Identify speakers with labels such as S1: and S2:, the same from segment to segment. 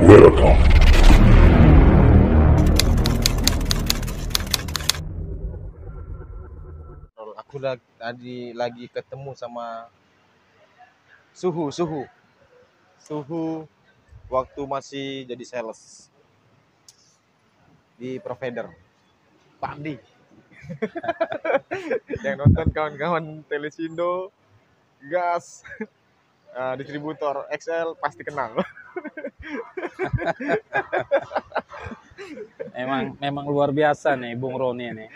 S1: Welcome.
S2: Aku tadi lagi ketemu sama suhu waktu masih jadi sales di provider Pak Di. Yang nonton kawan-kawan Telesindo, Gas, distributor XL pasti kenal.
S3: Memang luar biasa nih Bung Roni nih.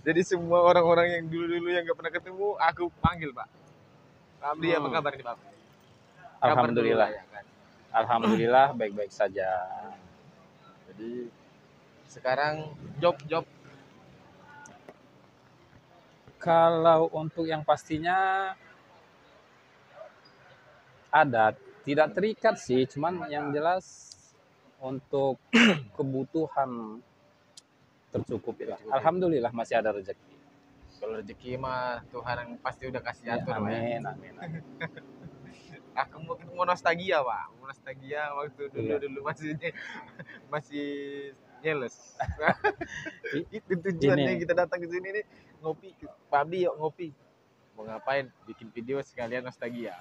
S2: Jadi semua orang-orang yang dulu-dulu yang nggak pernah ketemu, aku panggil Pak. Pak Abdi, apa kabar nih Pak? Kabar
S3: Alhamdulillah.
S2: dulu lah, ya kan?
S3: Alhamdulillah baik-baik saja.
S2: Jadi sekarang job
S3: Kalau untuk yang pastinya ada, tidak terikat sih, cuman yang jelas untuk kebutuhan tercukupi lah. Alhamdulillah masih ada rezeki.
S2: kalau rezeki mah Tuhan yang pasti udah kasih
S3: Ya,
S2: atur Pak, ya.
S3: amin.
S2: Aku mau nostalgia Pak, mau nostalgia waktu dulu masih nyeles. Itu tujuannya
S3: Ini.
S2: kita datang ke sini nih, ngopi. Pak Abdi yuk ngopi. Mau ngapain? Bikin video sekalian nostalgia.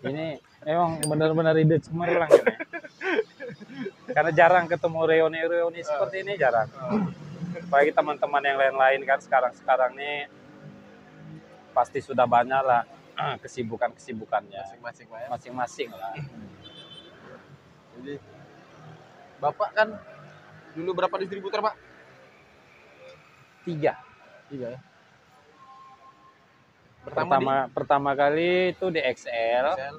S3: Ini memang benar-benar ide cemerlang ini. Karena jarang ketemu reuni-reuni seperti ini, jarang. Bagi teman-teman yang lain-lain kan sekarang nih pasti sudah banyak lah kesibukannya
S2: Masing-masing Pak, ya.
S3: masing-masing lah.
S2: Jadi Bapak kan dulu berapa distributor Pak?
S3: 3.
S2: Ya.
S3: Pertama kali itu di XL,
S2: Excel,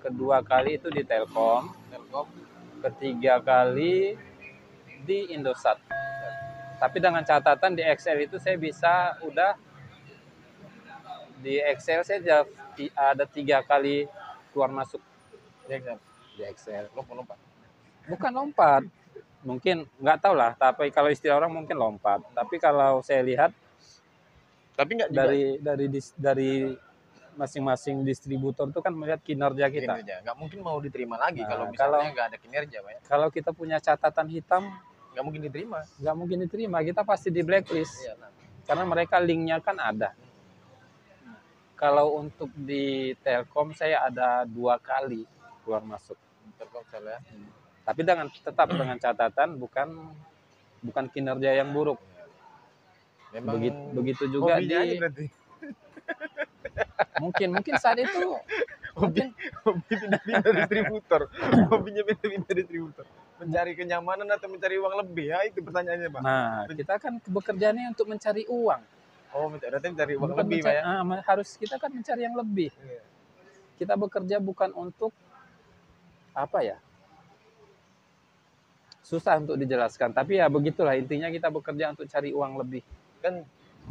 S3: kedua kali itu di Telkom,
S2: Telkom,
S3: ketiga kali di Indosat. Tapi dengan catatan di XL itu saya bisa di XL saya ada 3 kali keluar masuk
S2: ya kan?
S3: di XL.
S2: Lompat.
S3: Bukan lompat, mungkin nggak tahu lah. Tapi kalau istilah orang mungkin lompat. Tapi kalau saya lihat
S2: Tapi nggak
S3: dari masing-masing distributor itu kan melihat kinerja kita.
S2: Nggak mungkin mau diterima lagi
S3: Nah,
S2: kalau misalnya nggak ada kinerja Pak, ya.
S3: Kalau kita punya catatan hitam,
S2: Nggak mungkin diterima.
S3: nggak mungkin diterima. Kita pasti di blacklist.
S2: Iya, nah.
S3: Karena mereka linknya kan ada. Kalau untuk di Telkom saya ada 2 kali keluar masuk.
S2: Telkomsel, ya.
S3: Tapi tetap dengan catatan bukan kinerja yang buruk.
S2: Memang
S3: Begitu juga
S2: hobinya aja berarti.
S3: mungkin saat itu
S2: Hobi pindah-pindah distributor. Hobinya pindah-pindah distributor. Mencari kenyamanan atau mencari uang lebih, ya itu pertanyaannya Pak.
S3: Nah, kita kan bekerjanya untuk mencari uang.
S2: Oh, berarti mencari uang
S3: Bukan
S2: lebih Pak, ya.
S3: harus kita kan mencari yang lebih.
S2: Iya.
S3: Kita bekerja bukan untuk apa ya? Susah untuk dijelaskan, tapi ya begitulah intinya, kita bekerja untuk cari uang lebih.
S2: Kan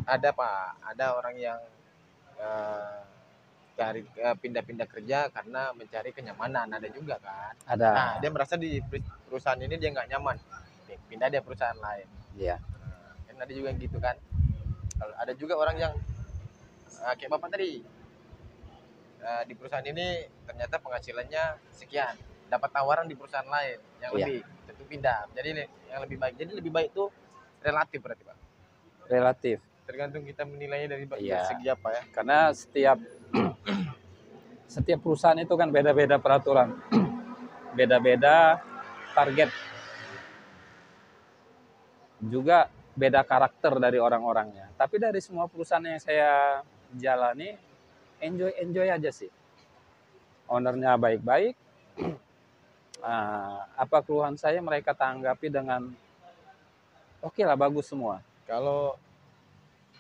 S2: ada Pak, ada orang yang cari pindah-pindah kerja karena mencari kenyamanan, ada juga kan.
S3: Ada.
S2: Nah, dia merasa di perusahaan ini dia nggak nyaman, pindah dia perusahaan lain.
S3: Iya.
S2: Kan ada juga yang gitu kan. Kalau ada juga orang yang kayak Bapak tadi, di perusahaan ini ternyata penghasilannya sekian, dapat tawaran di perusahaan lain yang lebih, tentu pindah. Jadi yang lebih baik. Jadi lebih baik itu relatif berarti Pak.
S3: Relatif.
S2: Tergantung kita menilainya dari
S3: Iya.
S2: segi apa, ya.
S3: Karena setiap perusahaan itu kan beda-beda peraturan, beda-beda target, juga beda karakter dari orang-orangnya. Tapi dari semua perusahaan yang saya jalani, enjoy aja sih. Ownernya baik-baik. Apa keluhan saya mereka tanggapi dengan oke lah, bagus semua.
S2: Kalau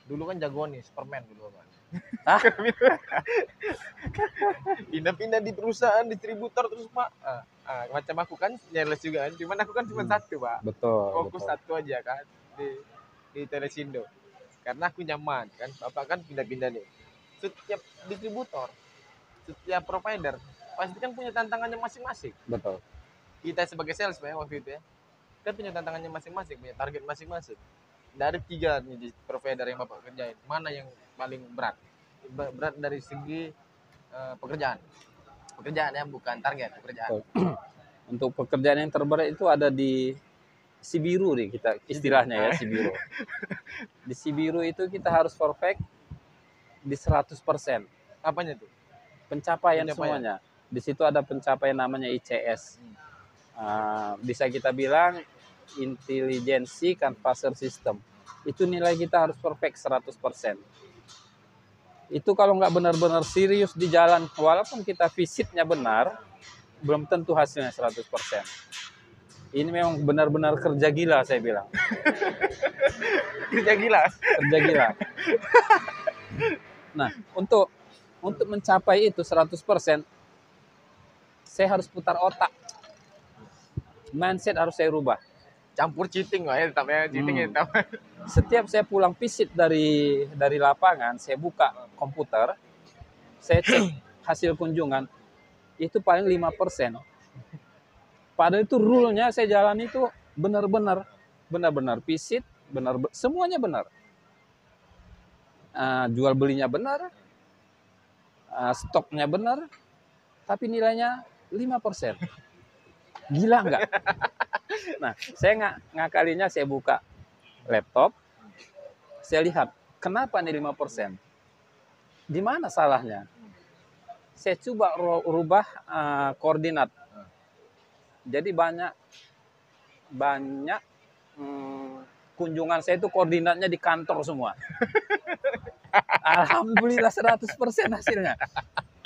S2: dulu kan jagoan nih, Superman dulu Pak.
S3: Hah?
S2: Pindah-pindah di perusahaan distributor terus Pak. Macam aku kan nyales juga kan, cuman aku kan cuma satu Pak.
S3: Betul.
S2: Fokus satu aja kan di Telesindo. Karena aku nyaman kan, Bapak kan pindah-pindah nih. Setiap distributor, setiap provider pasti kan punya tantangannya masing-masing.
S3: Betul.
S2: Kita sebagai sales Pak, waktu itu ya, kan punya tantangannya masing-masing, punya target masing-masing. Dari 3 nih di provider yang Bapak kerjain, mana yang paling berat? Berat dari segi pekerjaan. Pekerjaan ya, bukan target, pekerjaan.
S3: Untuk pekerjaan yang terberat itu ada di Sibiru nih kita istilahnya ya, Sibiru. Di Sibiru itu kita harus perfect di 100%.
S2: Apanya tuh?
S3: Pencapaian
S2: Pencapaian.
S3: semuanya. Di situ ada pencapaian namanya ICS. Bisa kita bilang intelijensi canvasser system. Itu nilai kita harus perfect 100%. Itu kalau nggak benar-benar serius di jalan, walaupun kita visitnya benar, belum tentu hasilnya 100%. Ini memang benar-benar kerja gila saya bilang.
S2: Kerja gila.
S3: Kerja gila. Nah, untuk mencapai itu 100%, saya harus putar otak. Mindset harus saya rubah.
S2: Campur cheating lah ya, tetapnya cheating ya.
S3: Setiap saya pulang visit dari lapangan, saya buka komputer, saya cek hasil kunjungan, itu paling 5%. Padahal itu rule-nya saya jalan itu benar-benar visit, semuanya benar. Jual belinya benar, stoknya benar, tapi nilainya 5%. Gila nggak? Nah, saya ngakalinya saya buka laptop, saya lihat kenapa nih 5%? Di mana salahnya? Saya coba rubah koordinat. Jadi banyak kunjungan saya itu koordinatnya di kantor semua. Alhamdulillah 100% hasilnya.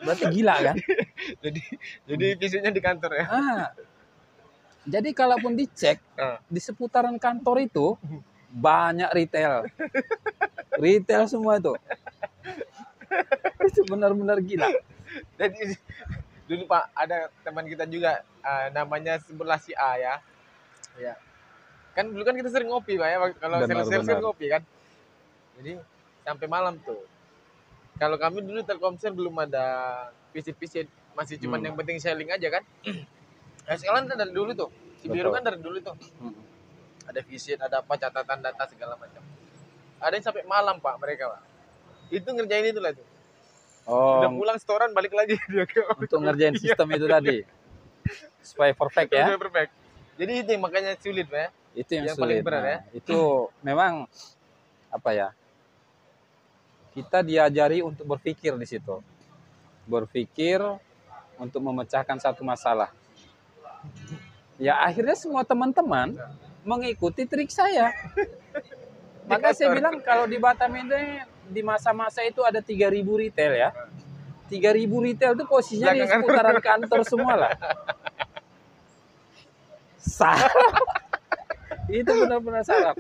S3: Berarti gila kan?
S2: Jadi visitnya di kantor ya.
S3: Jadi kalaupun dicek di seputaran kantor itu banyak retail. Retail semua itu. Itu benar-benar gila.
S2: Jadi dulu Pak, ada teman kita juga namanya sebelah si A ya. Ya. Kan dulu kan kita sering ngopi Pak ya, kalau sales ngopi kan. Jadi sampai malam tuh. Kalau kami dulu Telkomsel belum ada visit-visit, masih cuman yang penting selling aja kan. Nah, sekarang dari dulu tuh, Sibiru kan dari dulu tuh. Ada visit, ada apa, catatan data segala macam. Ada yang sampai malam Pak mereka Pak. Itu ngerjain itu lah tuh. Udah pulang setoran balik lagi dia
S3: untuk ngerjain sistem itu tadi. Supaya perfect ya.
S2: Supaya perfect. Jadi itu yang makanya sulit Pak ya.
S3: Itu yang sulit.
S2: Paling berat ya.
S3: Itu memang apa ya? Kita diajari untuk berpikir di situ. Berpikir untuk memecahkan satu masalah. Ya akhirnya semua teman-teman mengikuti trik saya. Maka saya bilang kalau di Batam ini di masa-masa itu ada 3.000 retail ya. 3.000 retail itu posisinya di seputaran kantor semua lah. Salah. Itu benar-benar salah.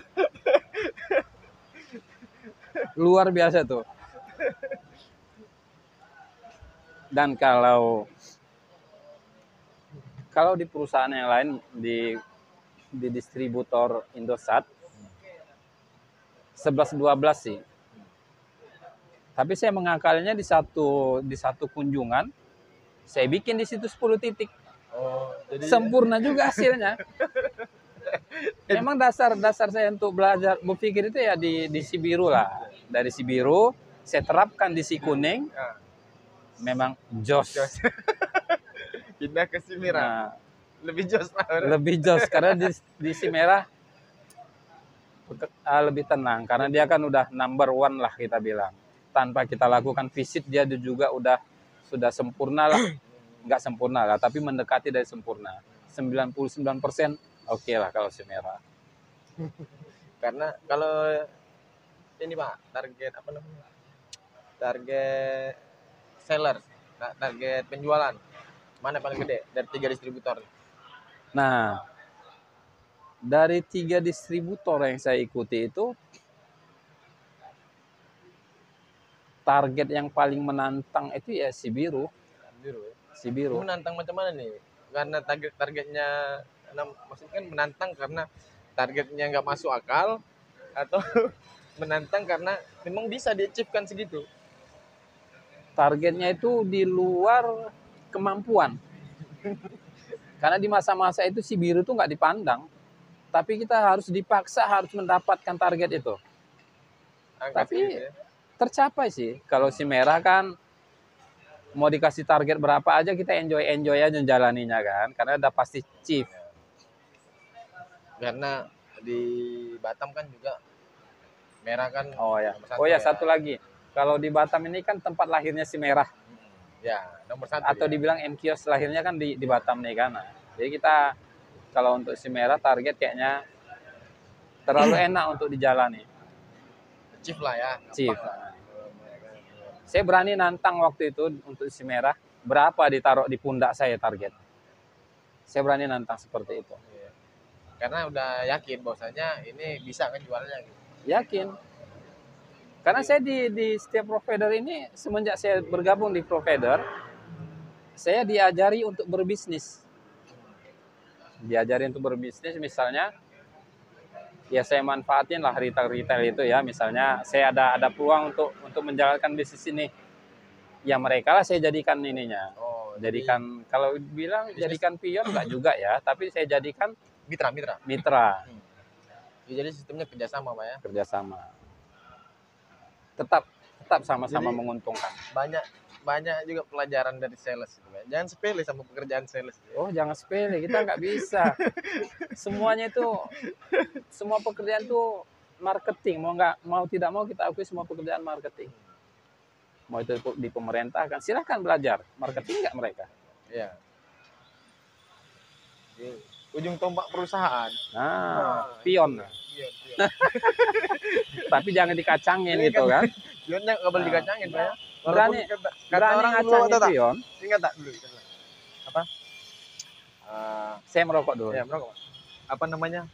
S3: Luar biasa tuh. Dan kalau di perusahaan yang lain di distributor Indosat 11-12 sih. Tapi saya mengakalinya di satu kunjungan saya bikin di situ 10 titik. Jadi sempurna juga hasilnya. Memang dasar saya untuk belajar berpikir itu ya di Sibiru lah. Dari Sibiru saya terapkan di Sikuning. Memang jos.
S2: Pindah ke Simera. Nah, lebih jos lah.
S3: Lebih jos karena di Simera lebih tenang karena dia kan udah number one lah kita bilang. Tanpa kita lakukan visit dia juga sudah sempurna lah. Enggak sempurna lah, tapi mendekati dari sempurna. 99% oke lah kalau Simera.
S2: Karena kalau ini Pak, target apa namanya? Target seller, target penjualan. Mana paling gede dari 3 distributor?
S3: Nah, dari 3 distributor yang saya ikuti itu target yang paling menantang itu ya Sibiru. Sibiru.
S2: Menantang macam mana nih? Karena targetnya, maksudnya kan menantang karena targetnya nggak masuk akal atau menantang karena memang bisa di-achieve-kan segitu?
S3: Targetnya itu di luar kemampuan. Karena di masa-masa itu Sibiru itu nggak dipandang. Tapi kita harus dipaksa harus mendapatkan target itu. Tapi tercapai sih. Kalau Simera kan mau dikasih target berapa aja kita enjoy aja menjalaninya kan, karena udah pasti chief.
S2: Karena di Batam kan juga Merah kan
S3: Oh ya,
S2: nomor
S3: oh ya
S2: ya.
S3: satu lagi, kalau di Batam ini kan tempat lahirnya si Merah,
S2: Ya, nomor 1
S3: atau
S2: ya.
S3: dibilang MKios lahirnya kan di Batam nih kan. Nah, jadi kita kalau untuk si Merah target kayaknya terlalu enak untuk dijalani.
S2: Chief lah ya.
S3: Chief.
S2: gampang lah.
S3: Saya berani nantang waktu itu untuk si Merah, berapa ditaruh di pundak saya target. Saya berani nantang seperti itu.
S2: Iya. Karena udah yakin bahwasanya ini bisa kan jualnya gitu.
S3: Yakin. Karena saya di setiap provider ini, semenjak saya bergabung di provider, saya diajari untuk berbisnis. Diajari untuk berbisnis, misalnya, ya saya manfaatin lah retail itu ya. Misalnya saya ada peluang untuk menjalankan bisnis ini. Ya mereka lah saya jadikan ininya.
S2: Oh,
S3: Jadikan, kalau bilang jadikan pion enggak juga ya, tapi saya jadikan
S2: mitra.
S3: mitra.
S2: Ya, jadi sistemnya kerjasama Pak ya.
S3: Kerjasama. Tetap sama-sama
S2: Jadi,
S3: menguntungkan.
S2: Banyak juga pelajaran dari sales gitu, Pak. Jangan sepele sama pekerjaan sales.
S3: Oh jangan sepele, kita nggak bisa. Semuanya itu, semua pekerjaan itu marketing. Mau tidak mau kita akui semua pekerjaan marketing. Mau itu di pemerintah kan, silahkan belajar marketing nggak mereka.
S2: Iya. Di ujung tombak perusahaan.
S3: Nah, pion.
S2: Iya.
S3: Tapi jangan dikacangin
S2: Ini
S3: gitu kan.
S2: Pionnya nggak boleh dikacangin Pak ya.
S3: Berani
S2: Kata orang dulu
S3: ngacangin
S2: kata tak?
S3: pion.
S2: Ingat tak dulu? Apa?
S3: Saya merokok dulu.
S2: Ya, merokok. Pak. Apa namanya?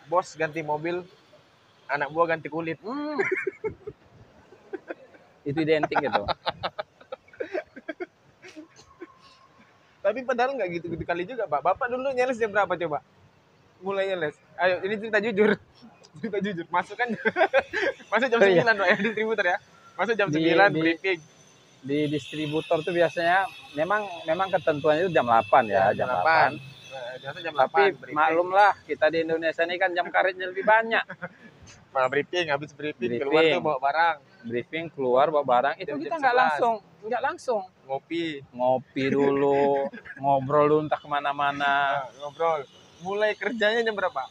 S2: Bos ganti mobil, anak buah ganti kulit.
S3: Itu identik gitu.
S2: Tapi padahal nggak gitu-gitu kali juga, Pak. Bapak dulu nyeles jam berapa coba? Mulai nyeles. Ayo, ini cerita jujur. Cerita jujur. Masuk kan masuk jam 9 Pak ya, distributor ya. Masuk jam 9 briefing.
S3: Di distributor tuh biasanya memang ketentuannya itu jam 8 ya, jam 8.
S2: Biasa jam 8.
S3: Tapi
S2: briefing.
S3: maklumlah kita di Indonesia ini kan jam karetnya lebih banyak.
S2: Nah, habis briefing keluar tuh bawa barang.
S3: Briefing keluar bawa barang itu
S2: Jam
S3: kita
S2: 11.
S3: nggak langsung
S2: Ngopi
S3: dulu, ngobrol dulu entah kemana-mana.
S2: ngobrol. Mulai kerjanya jam berapa?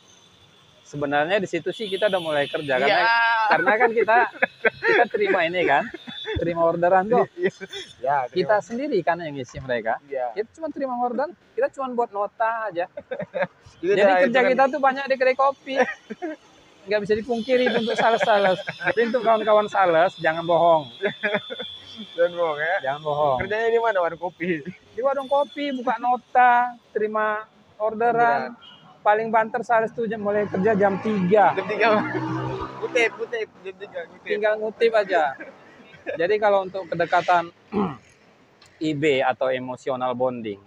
S3: Sebenarnya di situ sih kita udah mulai kerja
S2: Iya.
S3: karena kan kita terima ini kan, terima orderan tuh.
S2: Ya,
S3: Kita sendiri kan yang ngisi mereka.
S2: Iya.
S3: Kita cuma terima orderan, kita cuma buat nota aja.
S2: Itu
S3: Jadi
S2: dah,
S3: kerja
S2: itu kan-
S3: kita tuh banyak di kedai kopi. Nggak bisa dipungkiri itu untuk sales-sales. Tapi untuk kawan-kawan sales, jangan bohong.
S2: Jangan bohong ya.
S3: Jangan bohong.
S2: Kerjanya di mana? Warung kopi.
S3: Di warung kopi, buka nota, terima orderan. Paling banter sales tuh mulai kerja jam 3.
S2: Jam 3. Kutip jam 3 kutip.
S3: Tinggal ngutip aja. Jadi kalau untuk kedekatan IB atau emotional bonding,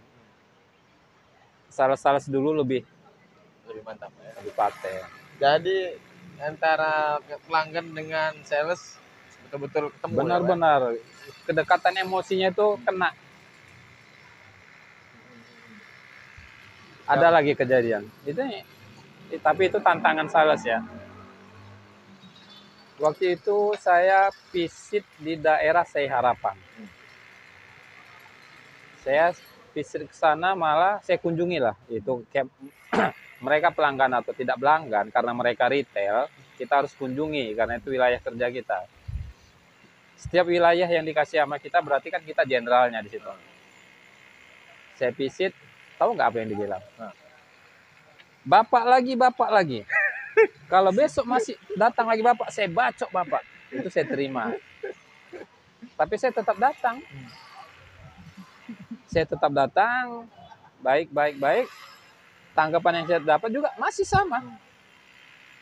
S3: sales-sales dulu lebih
S2: Mantap ya.
S3: lebih paten.
S2: Jadi antara pelanggan dengan sales betul-betul ketemu.
S3: Benar-benar kedekatan emosinya itu kena. Ada lagi kejadian. Tapi itu tantangan sales ya. Waktu itu saya visit di daerah Sei Harapan. Saya visit ke sana malah saya kunjungi lah. Itu kayak mereka pelanggan atau tidak pelanggan karena mereka retail, kita harus kunjungi karena itu wilayah kerja kita. Setiap wilayah yang dikasih sama kita berarti kan kita jenderalnya di situ. Saya visit, tahu nggak apa yang dibilang? Bapak lagi. Kalau besok masih datang lagi bapak, saya bacok bapak. Itu saya terima. Tapi saya tetap datang. Baik. Tanggapan yang saya dapat juga masih sama.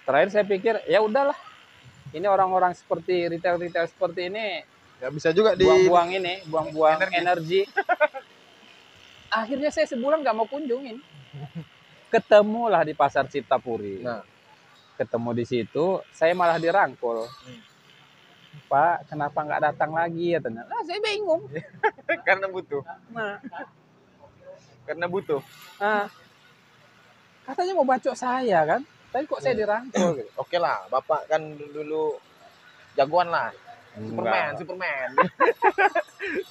S3: Terakhir saya pikir, ya udahlah. Ini orang-orang seperti retail seperti ini,
S2: Ya bisa juga
S3: buang-buang energi. Akhirnya saya sebulan nggak mau kunjungin. Ketemulah di Pasar Ciptapuri.
S2: Nah.
S3: Ketemu di situ, saya malah dirangkul. Pak, kenapa nggak datang lagi ya? Saya bingung.
S2: Karena butuh.
S3: Katanya mau bacok saya kan, tapi kok saya dirangkul? Gitu.
S2: Oke lah, Bapak kan dulu jagoan lah. Superman,
S3: Enggak.
S2: Superman.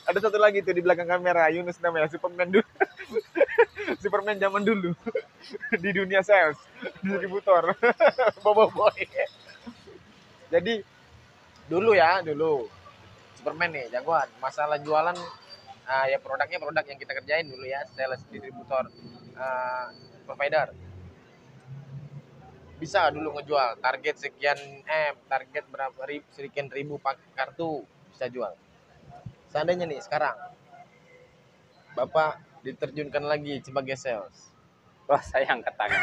S2: Ada satu lagi tuh di belakang kamera, Yunus namanya, Superman dulu. Superman zaman dulu. Di dunia sales, distributor. Bobo boy. Jadi dulu Superman nih jagoan. Masalah jualan ya produknya produk yang kita kerjain dulu ya, sales distributor provider. Bisa dulu ngejual target sekian target berapa sekian ribu kartu bisa jual. Seandainya nih sekarang Bapak diterjunkan lagi sebagai sales.
S3: Wah, saya angkat tangan.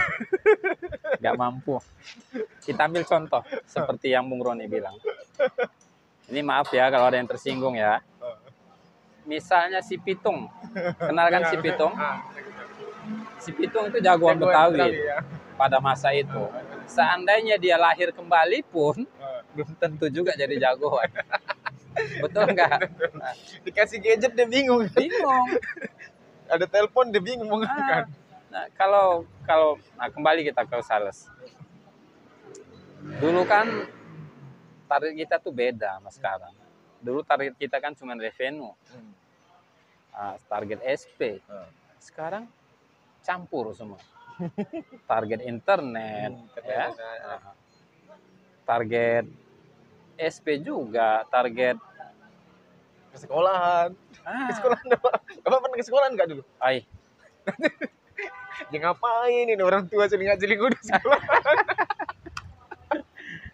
S3: Nggak mampu. Kita ambil contoh seperti yang Bung Roni bilang. Ini maaf ya kalau ada yang tersinggung ya. Misalnya si Pitung. Kenal kan si Pitung? Si Pitung itu jagoan Betawi
S2: ya.
S3: pada masa itu. Seandainya dia lahir kembali pun belum tentu juga jadi jagoan. Betul nggak?
S2: Dikasih gadget dia bingung.
S3: Bingung.
S2: Ada telepon dia bingung mau ngangkat.
S3: Nah, kalau kembali kita ke sales. Dulu kan target kita tuh beda sama sekarang. Dulu target kita kan cuma revenue. Target SP. Sekarang campur semua. Target internet, ya. Target SP juga, target
S2: Ke sekolahan. Ke sekolahan Bapak pernah ke sekolahan nggak dulu?
S3: Ay,
S2: Ya ngapain ini orang tua seling-seling udah sekolah.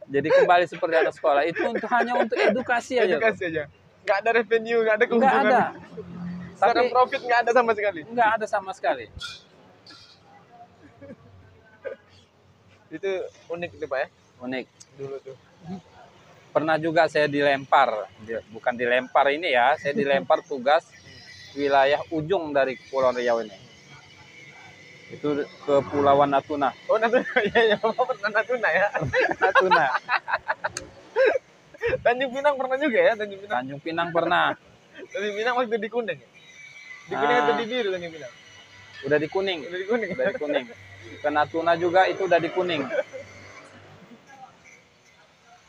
S3: jadi kembali seperti anak sekolah itu hanya untuk edukasi aja.
S2: Edukasi aja. Nggak ada revenue, nggak ada
S3: Nggak
S2: keuntungan.
S3: ada.
S2: Secara
S3: Tapi
S2: profit nggak ada sama sekali.
S3: nggak ada sama sekali.
S2: Itu unik itu Pak ya?
S3: Unik.
S2: Dulu tuh.
S3: Pernah juga saya dilempar, bukan dilempar ini ya, saya dilempar tugas wilayah ujung dari Kepulauan Riau ini. Itu Kepulauan Natuna.
S2: Oh Natuna, ya Bapak pernah Natuna ya?
S3: Natuna.
S2: Tanjung Pinang pernah juga ya? Tanjung Pinang.
S3: Tanjung Pinang pernah.
S2: Tanjung Pinang waktu di Kuning ya? Di Kuning atau di biru Tanjung Pinang?
S3: Udah di Kuning.
S2: Udah di Kuning.
S3: Udah di Kuning. Ke Natuna juga itu udah di Kuning.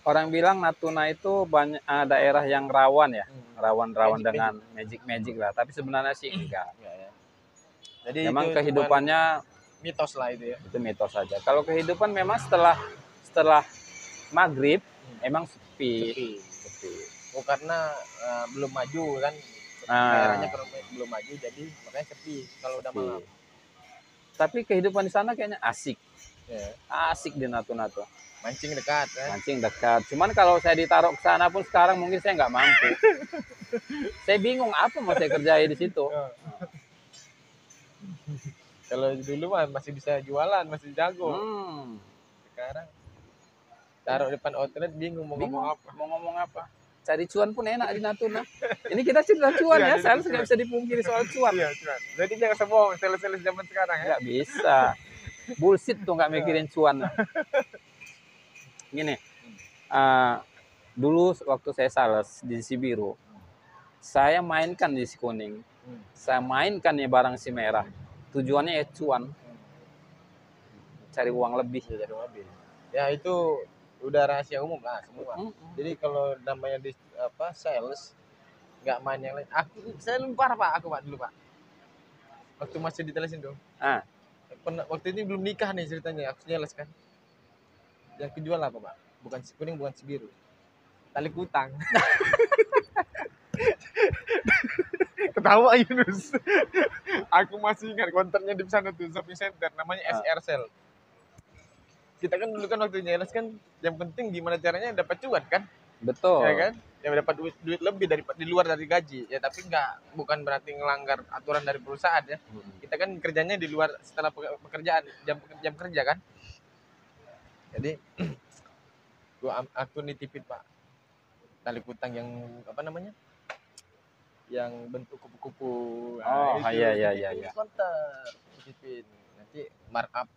S3: Orang bilang Natuna itu banyak daerah yang rawan ya, rawan-rawan dengan magic lah. Tapi sebenarnya sih enggak.
S2: Ya. Jadi
S3: Memang
S2: itu
S3: kehidupannya
S2: mitos lah itu ya.
S3: itu mitos saja. Kalau kehidupan memang setelah maghrib emang sepi.
S2: Oh karena belum maju kan, daerahnya belum maju jadi makanya sepi kalau udah malam.
S3: Tapi kehidupan di sana kayaknya asik.
S2: Ya.
S3: Asik di Natuna tuh.
S2: Mancing dekat kan?
S3: Mancing dekat. Cuman kalau saya ditaruh ke sana pun sekarang mungkin saya nggak mampu. Saya bingung apa mau saya kerjain di situ.
S2: Kalau dulu mah masih bisa jualan, masih jago. Sekarang taruh depan outlet bingung mau ngomong apa.
S3: Cari cuan pun enak di Natuna. Ini kita cerita cuan ya, saya nggak bisa dipungkiri soal cuan.
S2: Iya, cuan. Jadi jangan sombong, sales-sales zaman sekarang ya.
S3: Nggak bisa. Bullshit tuh nggak mikirin cuan. Gini, dulu waktu saya sales di Sibiru, saya mainkan di si Kuning. Saya mainkan ya barang si merah. Tujuannya ya cuan. Cari uang lebih.
S2: Ya itu udah rahasia umum lah semua. Jadi kalau namanya di sales nggak main yang lain. Saya lupa Pak, dulu Pak. Waktu masih di telesin tuh. Waktu ini belum nikah nih ceritanya, aku sales kan. Yang kejual apa Pak? Bukan si Kuning, bukan si biru. Tali kutang. Ketawa Yunus. Aku masih ingat konternya di sana tuh, shopping center, namanya SR Sale. Kita kan dulu kan waktu nyales kan, yang penting gimana caranya dapat cuan kan?
S3: Betul.
S2: Ya kan? Yang dapat duit lebih di luar dari gaji. Ya tapi bukan berarti ngelanggar aturan dari perusahaan ya. Kita kan kerjanya di luar setelah pekerjaan, jam kerja kan. Jadi aku nitipin Pak tali kutang yang apa namanya? Yang bentuk kupu-kupu.
S3: Iya.
S2: Konter nitipin. Nanti markup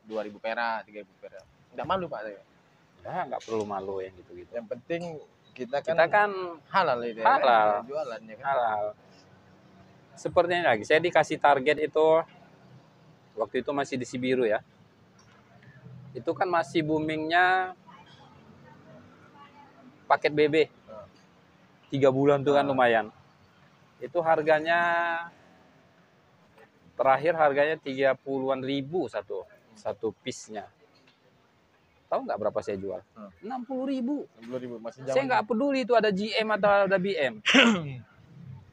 S2: 2.000 perak, 3.000 perak. Enggak malu Pak saya.
S3: Ya, nggak perlu malu yang gitu-gitu.
S2: Yang penting kita kan halal itu
S3: halal.
S2: Ya, jualannya kan.
S3: Halal. Sepertinya lagi, saya dikasih target itu waktu itu masih di Sibiru ya. Itu kan masih boomingnya paket BB. 3 bulan tuh kan
S2: Ah.
S3: lumayan. Itu harganya terakhir harganya 30-an ribu satu piece-nya. Tahu nggak berapa saya jual? 60.000.
S2: 60.000 masih
S3: Saya
S2: zaman.
S3: nggak peduli itu ada GM atau ada BM.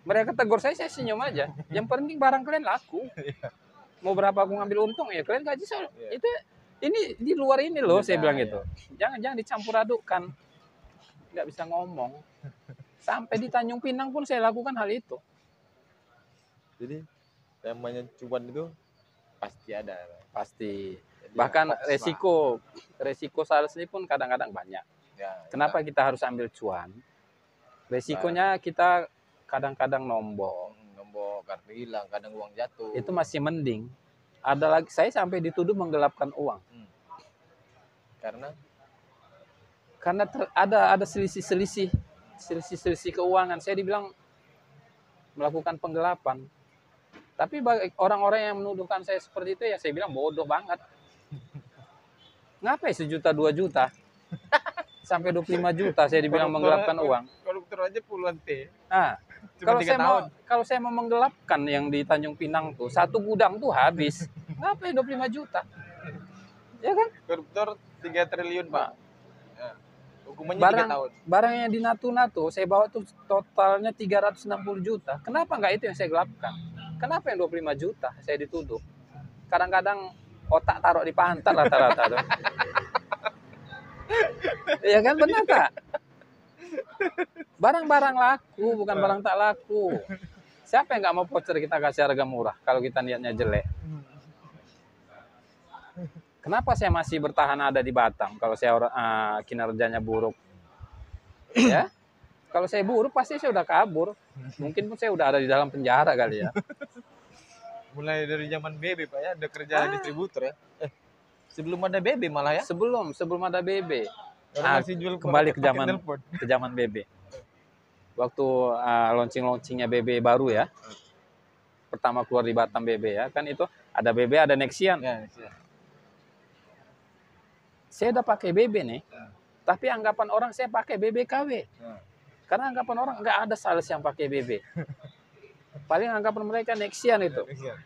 S3: Mereka tegur saya senyum aja. Yang penting barang kalian laku. Mau berapa aku ngambil untung ya kalian gaji saya.
S2: Iya.
S3: Itu ini di luar ini loh, saya
S2: Iya,
S3: bilang
S2: iya.
S3: gitu. Jangan dicampur adukkan. Nggak bisa ngomong. Sampai di Tanjung Pinang pun saya lakukan hal itu.
S2: Jadi namanya cuan itu pasti ada.
S3: Pasti.
S2: Jadi
S3: Bahkan
S2: hoax lah.
S3: resiko sales ini pun kadang-kadang banyak.
S2: Ya,
S3: Kenapa kita harus ambil cuan? Resikonya kita kadang-kadang nombok.
S2: nombok kartu hilang, kadang uang jatuh.
S3: Itu masih mending. Ada lagi, saya sampai dituduh menggelapkan uang.
S2: Karena
S3: Karena ada selisih keuangan. Saya dibilang melakukan penggelapan. Tapi bagi orang-orang yang menuduhkan saya seperti itu ya saya bilang bodoh banget. Ngapain 1 juta 2 juta? Sampai 25 juta saya dibilang menggelapkan uang.
S2: koruptor aja puluhan T.
S3: Nah,
S2: Cuma 3 tahun.
S3: kalau saya mau menggelapkan yang di Tanjung Pinang tuh, satu gudang tuh habis. Ngapain 25 juta? Ya kan?
S2: Koruptor 3 triliun, Pak. Ya. Hukumannya 3 tahun.
S3: Barang yang di Natuna tuh saya bawa tuh totalnya 360 juta. Kenapa nggak itu yang saya gelapkan? Kenapa yang 25 juta saya dituduh? Kadang-kadang otak taruh di pantat rata-rata tuh. Iya kan, benar tak? Barang-barang laku, bukan barang tak laku. Siapa yang nggak mau voucher kita kasih harga murah kalau kita niatnya jelek? Kenapa saya masih bertahan ada di Batam kalau saya kinerjanya buruk? Ya, kalau saya buruk pasti saya udah kabur. Mungkin pun saya udah ada di dalam penjara kali ya.
S2: Mulai dari zaman BB, Pak ya, ada kerja distributor ya. Sebelum ada BB malah ya.
S3: Sebelum ada BB.
S2: Orang masih jual
S3: Kembali ke
S2: pakai telepon.
S3: zaman BB. Waktu launching-launchingnya BB baru ya. Pertama keluar di Batam BB ya. Kan itu ada BB, ada Nexian.
S2: Ya, ya.
S3: Saya udah pakai BB nih. Tapi anggapan orang saya pakai BBKW.
S2: Ya.
S3: Karena anggapan orang nggak ada sales yang pakai BB. Paling anggapan mereka Nexian itu.
S2: Nexian.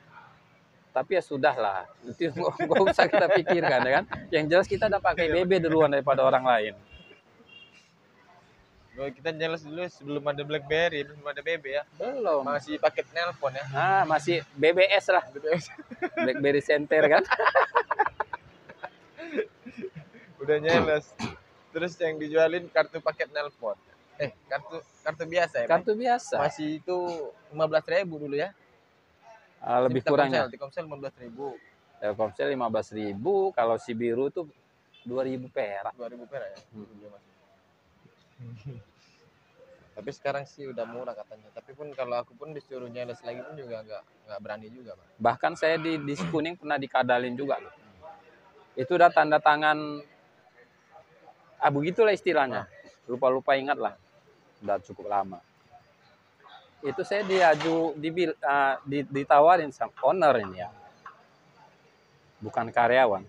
S3: Tapi ya sudah lah. Itu nggak usah kita pikirkan ya kan. Yang jelas kita udah pakai BB duluan daripada orang lain.
S2: Kita jelas dulu sebelum ada BlackBerry, sebelum ada BB ya.
S3: Belum.
S2: Masih paket nelpon ya.
S3: Nah, masih BBS lah. BlackBerry Center kan.
S2: Udah jelas. Terus yang dijualin kartu paket nelpon. Kartu biasa ya.
S3: Kartu biasa.
S2: Masih itu 15.000 dulu ya.
S3: Lebih kurangnya.
S2: Telkomsel 15.000.
S3: Telkomsel 15.000, kalau si biru tuh 2.000 perak.
S2: 2.000 perak ya. Tapi sekarang sih udah murah katanya. Tapi pun kalau aku pun disuruh nyales lagi pun juga nggak berani juga, Pak.
S3: Bahkan saya di Kuning pernah dikadalin juga. Itu udah tanda tangan. Begitulah istilahnya. Lupa-lupa ingat lah. Udah cukup lama. Itu saya ditawarin sama owner ini ya. Bukan karyawan.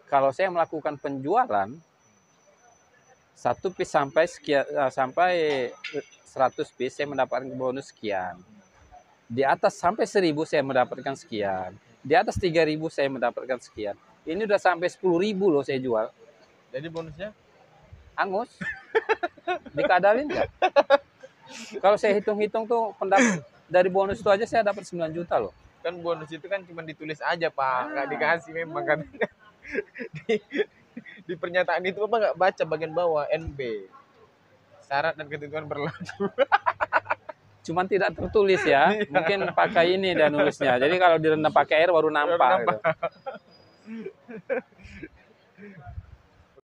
S3: Kalau saya melakukan penjualan, 1 piece sampai 100 piece saya mendapatkan bonus sekian. Di atas sampai 1.000 saya mendapatkan sekian. Di atas 3.000 saya mendapatkan sekian. Ini udah sampai 10.000 loh saya jual.
S2: Jadi bonusnya?
S3: Angus. Dikadalin nggak? Kalau saya hitung-hitung tuh dari bonus itu aja saya dapat 9 juta loh.
S2: Kan bonus itu kan cuma ditulis aja, Pak. Nggak dikasih memang kan. Di pernyataan itu apa nggak baca bagian bawah NB. Syarat dan ketentuan berlaku.
S3: Cuman tidak tertulis ya. Mungkin pakai ini dan nulisnya. Jadi kalau direndam pakai air baru nampak. Gitu.